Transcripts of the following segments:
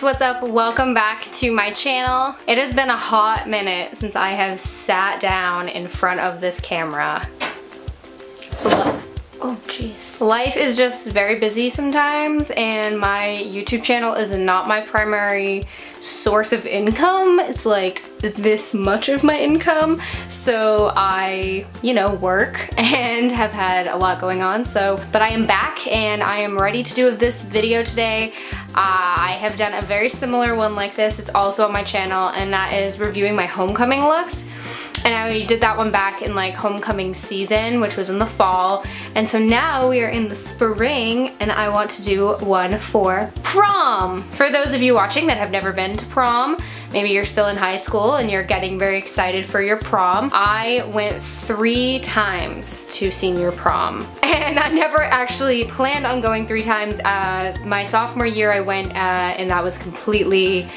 what's up? Welcome back to my channel. It has been a hot minute since I have sat down in front of this camera. Oh jeez. Life is just very busy sometimes, and my YouTube channel is not my primary source of income. It's like this much of my income. So I, work and have had a lot going on. But I am back and I am ready to do this video today. I have done a very similar one like this. It's also on my channel, and that is reviewing my homecoming looks. And I did that one back in like homecoming season, which was in the fall. And so now we are in the spring and I want to do one for prom. For those of you watching that have never been to prom, maybe you're still in high school and you're getting very excited for your prom. I went 3 times to senior prom. And I never actually planned on going 3 times. My sophomore year I went and that was completely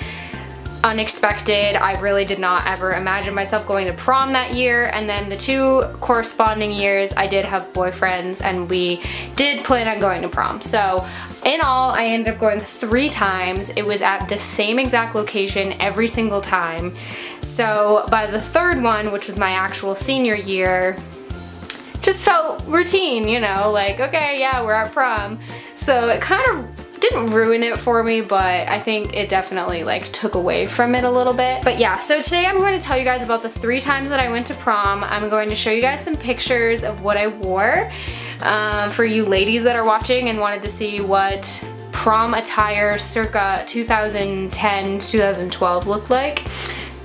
unexpected. I really did not ever imagine myself going to prom that year, and then the 2 corresponding years I did have boyfriends and we did plan on going to prom. So in all, I ended up going 3 times. It was at the same exact location every single time. So by the 3rd one, which was my actual senior year, just felt routine, like, okay, yeah, we're at prom. So it kind of didn't ruin it for me, but I think it definitely like took away from it a little bit. But yeah, so today I'm going to tell you guys about the 3 times that I went to prom. I'm going to show you guys some pictures of what I wore for you ladies that are watching and wanted to see what prom attire circa 2010-2012 looked like.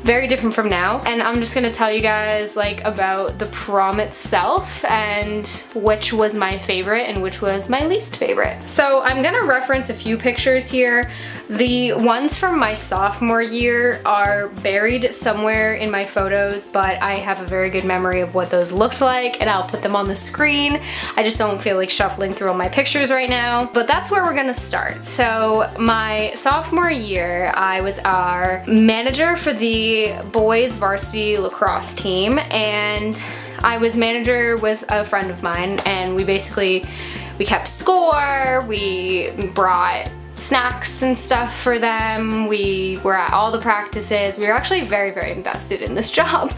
Very different from now, and I'm just gonna tell you guys like about the prom itself and which was my favorite and which was my least favorite. So I'm gonna reference a few pictures here. The ones from my sophomore year are buried somewhere in my photos, but I have a very good memory of what those looked like, and I'll put them on the screen. I just don't feel like shuffling through all my pictures right now, but that's where we're gonna start. So my sophomore year, I was our manager for the boys varsity lacrosse team, and I was manager with a friend of mine, and we kept score, we brought snacks and stuff for them, we were at all the practices. We were actually very, very invested in this job.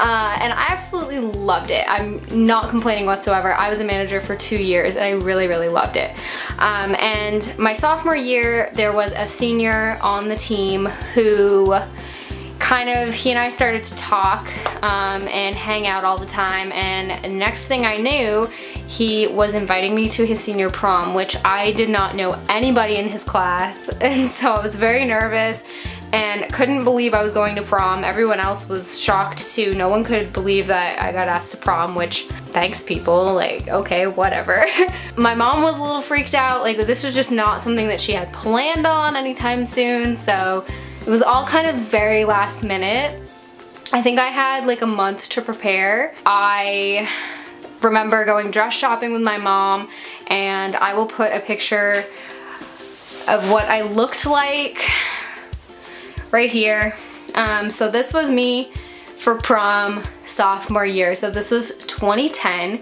And I absolutely loved it. I'm not complaining whatsoever. I was a manager for 2 years and I really, really loved it. And my sophomore year, there was a senior on the team who he and I started to talk and hang out all the time, and next thing I knew, he was inviting me to his senior prom, which I did not know anybody in his class, and so I was very nervous and couldn't believe I was going to prom. Everyone else was shocked too. No one could believe that I got asked to prom, which, thanks people, like, okay, whatever. My mom was a little freaked out, like this was just not something that she had planned on anytime soon, so it was all kind of very last minute. I think I had like a month to prepare. I remember going dress shopping with my mom, and I will put a picture of what I looked like right here. So this was me for prom sophomore year. So this was 2010.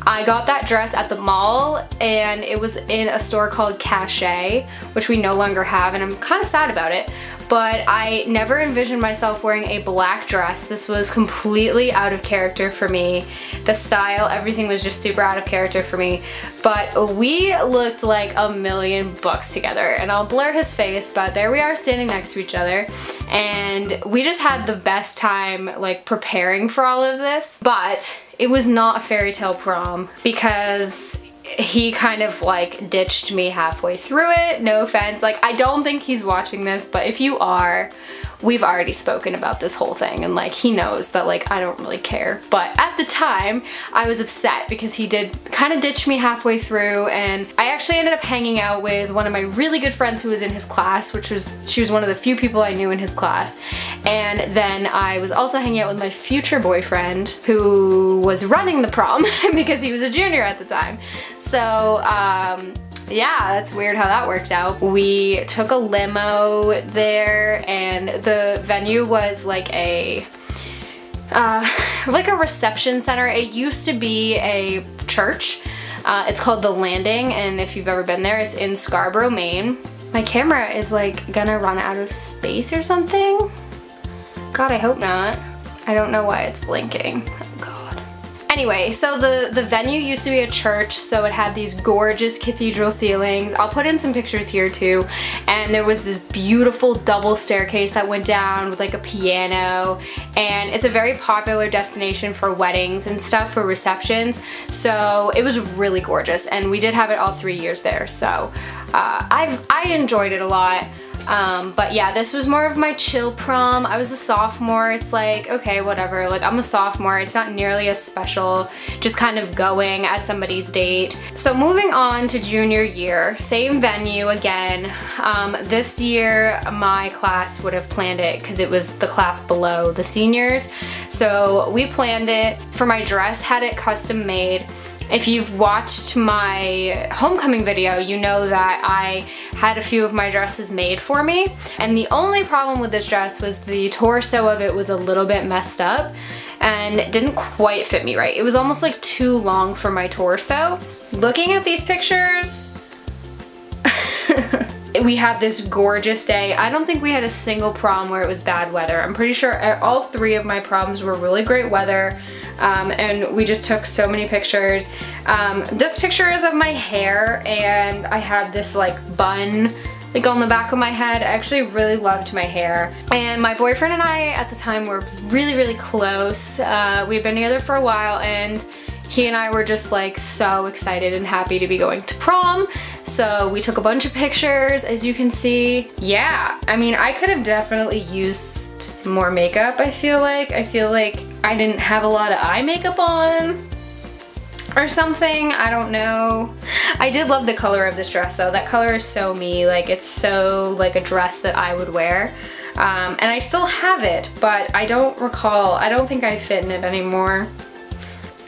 I got that dress at the mall, and it was in a store called Cachet, which we no longer have, and I'm kind of sad about it. But I never envisioned myself wearing a black dress. This was completely out of character for me. The style, everything was just super out of character for me. But we looked like $1,000,000 together, and I'll blur his face, but there we are standing next to each other. And we just had the best time like preparing for all of this. But it was not a fairy tale prom because he kind of like ditched me halfway through it. No offense, like I don't think he's watching this, but if you are, we've already spoken about this whole thing, and like he knows that like I don't really care. But at the time I was upset because he did kind of ditch me halfway through, and I actually ended up hanging out with one of my really good friends who was in his class, she was one of the few people I knew in his class. And then I was also hanging out with my future boyfriend who was running the prom because he was a junior at the time. So yeah, that's weird how that worked out. We took a limo there, and the venue was like a reception center. It used to be a church. It's called The Landing, and if you've ever been there, it's in Scarborough, Maine. My camera is like gonna run out of space or something. God, I hope not. I don't know why it's blinking. Oh God. Anyway, so the venue used to be a church, so it had these gorgeous cathedral ceilings. I'll put in some pictures here too. And there was this beautiful double staircase that went down with like a piano. And it's a very popular destination for weddings and stuff, for receptions. So it was really gorgeous, and we did have it all 3 years there. So I enjoyed it a lot. But yeah, this was more of my chill prom. I was a sophomore. It's like, okay, whatever. Like, I'm a sophomore. It's not nearly as special. Just kind of going as somebody's date. So moving on to junior year, same venue again. This year, my class would have planned it because it was the class below the seniors. So we planned it. For my dress, had it custom made. If you've watched my homecoming video, you know that I had a few of my dresses made for me. And the only problem with this dress was the torso of it was a little bit messed up and it didn't quite fit me right. It was almost like too long for my torso. Looking at these pictures, we had this gorgeous day. I don't think we had a single prom where it was bad weather. I'm pretty sure all 3 of my proms were really great weather. And we just took so many pictures. This picture is of my hair, and I had this like bun like on the back of my head. I actually really loved my hair. And my boyfriend and I at the time were really, really close. We'd been together for a while, and he and I were just like so excited and happy to be going to prom. So we took a bunch of pictures, as you can see. Yeah, I mean, I could have definitely used more makeup, I feel like. I didn't have a lot of eye makeup on or something, I don't know. I did love the color of this dress though. That color is so me, like it's so like a dress that I would wear. And I still have it, but I don't think I fit in it anymore.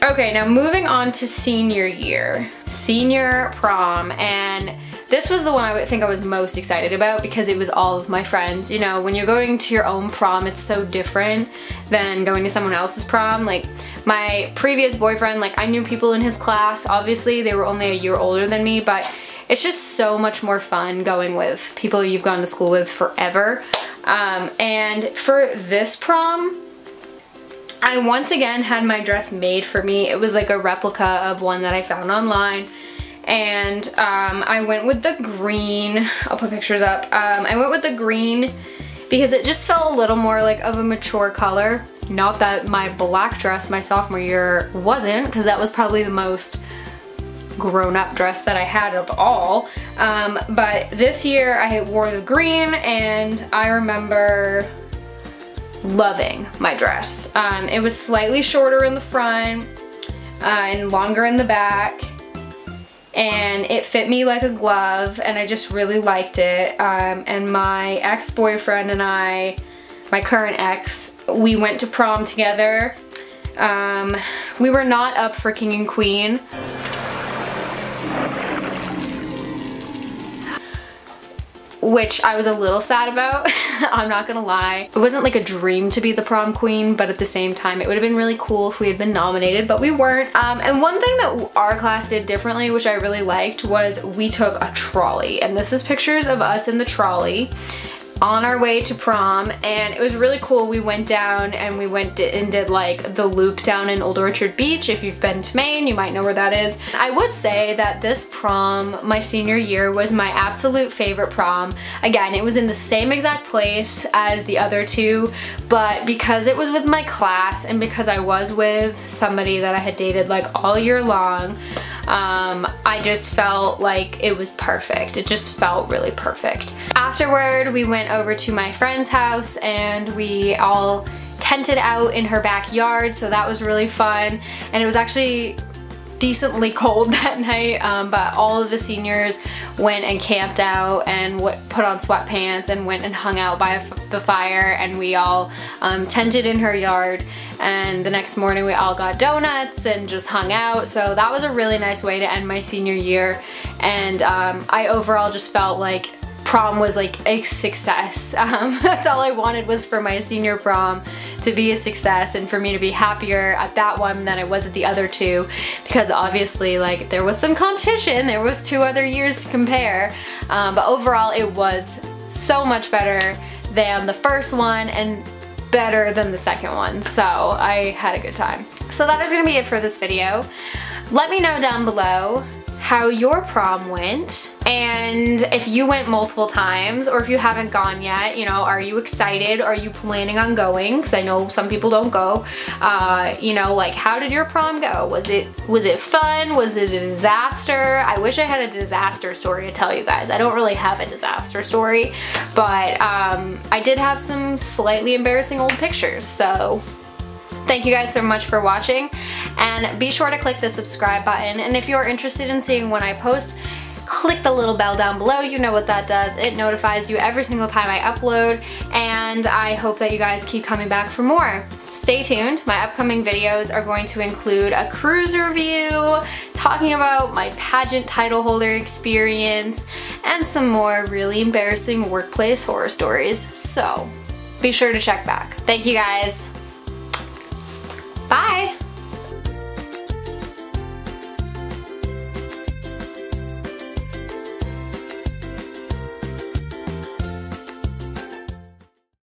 Okay, now moving on to senior year. Senior prom, and this was the one I think I was most excited about because it was all of my friends. You know, when you're going to your own prom, it's so different than going to someone else's prom. Like, my previous boyfriend, like, I knew people in his class. Obviously, they were only a year older than me, but it's just so much more fun going with people you've gone to school with forever. And for this prom, I once again had my dress made for me. It was like a replica of one that I found online. And I went with the green. I'll put pictures up. I went with the green because it just felt a little more like of a mature color. Not that my black dress my sophomore year wasn't, because that was probably the most grown-up dress that I had of all. But this year I wore the green, and I remember loving my dress. It was slightly shorter in the front and longer in the back, and it fit me like a glove, and I just really liked it. And my ex-boyfriend and I, my current ex, we went to prom together. We were not up for king and queen. Which I was a little sad about, I'm not gonna lie. It wasn't like a dream to be the prom queen, but at the same time, it would have been really cool if we had been nominated, but we weren't. And one thing that our class did differently, which I really liked, was we took a trolley. And this is pictures of us in the trolley on our way to prom, and it was really cool. We went down and we went and did like the loop down in Old Orchard Beach. If you've been to Maine, you might know where that is. I would say that this prom, my senior year, was my absolute favorite prom. Again, it was in the same exact place as the other two, but because it was with my class and because I was with somebody that I had dated like all year long, I just felt like it was perfect. It just felt really perfect. Afterward, we went over to my friend's house and we all tented out in her backyard, so that was really fun. And it was actually decently cold that night, but all of the seniors went and camped out and put on sweatpants and went and hung out by the fire, and we all tented in her yard. And the next morning we all got donuts and just hung out, so that was a really nice way to end my senior year. And I overall just felt like prom was like a success. That's all I wanted, was for my senior prom to be a success and for me to be happier at that one than I was at the other two, because obviously like there was some competition, there was 2 other years to compare, but overall it was so much better than the first one and better than the second one, so I had a good time. So that is gonna be it for this video. Let me know down below how your prom went, and if you went multiple times, or if you haven't gone yet, you know, are you excited? Are you planning on going? Because I know some people don't go. You know, like, how did your prom go? Was it fun? Was it a disaster? I wish I had a disaster story to tell you guys. I don't really have a disaster story, but I did have some slightly embarrassing old pictures, so thank you guys so much for watching, and be sure to click the subscribe button, and if you're interested in seeing when I post, click the little bell down below. You know what that does. It notifies you every single time I upload, and I hope that you guys keep coming back for more. Stay tuned. My upcoming videos are going to include a cruise review, talking about my pageant title holder experience, and some more really embarrassing workplace horror stories, so be sure to check back. Thank you guys. Bye!